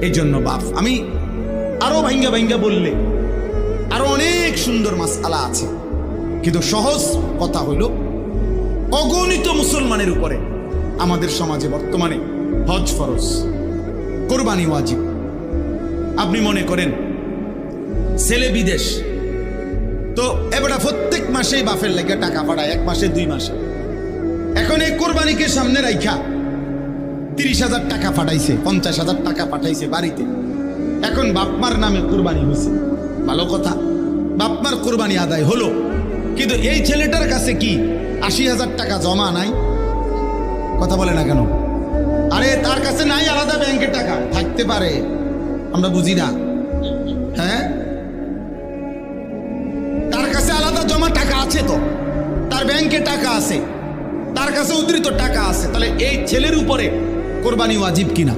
এই জন্য বাপ, আমি আরো ভাঙ্গা ভাঙ্গা বললে আরো অনেক সুন্দর মাসআলা আছে, কিন্তু সহজ কথা হইল অগণিত মুসলমানের উপরে আমাদের সমাজে বর্তমানে হজ ফরজ, কোরবানি ওয়াজিব। আপনি মনে করেন ছেলে বিদেশ, তো এবার প্রত্যেক মাসেই বাপের লেগে টাকা পাঠায়, 1 মাসে 2 মাসে। এখন এই কোরবানিকে সামনে রাইখা 30,000 টাকা পাঠাইছে, 50,000 টাকা পাঠাইছে বাড়িতে। এখন বাপমার নামে কোরবানি হয়েছে, ভালো কথা, বাপমার কোরবানি আদায় হলো, কিন্তু এই ছেলেটার কাছে কি 80,000 টাকা জমা নাই? কথা বলে না কেন? আরে তার কাছে নাই আলাদা ব্যাংকে টাকা, থাকতে পারে, আমরা বুঝি না। হ্যাঁ, তার কাছে আলাদা জমা টাকা আছে, তো তার ব্যাংকে টাকা আছে, তার কাছে উদ্ধৃত টাকা আছে, তাহলে এই ছেলের উপরে কোরবানি ওয়াজিব কিনা?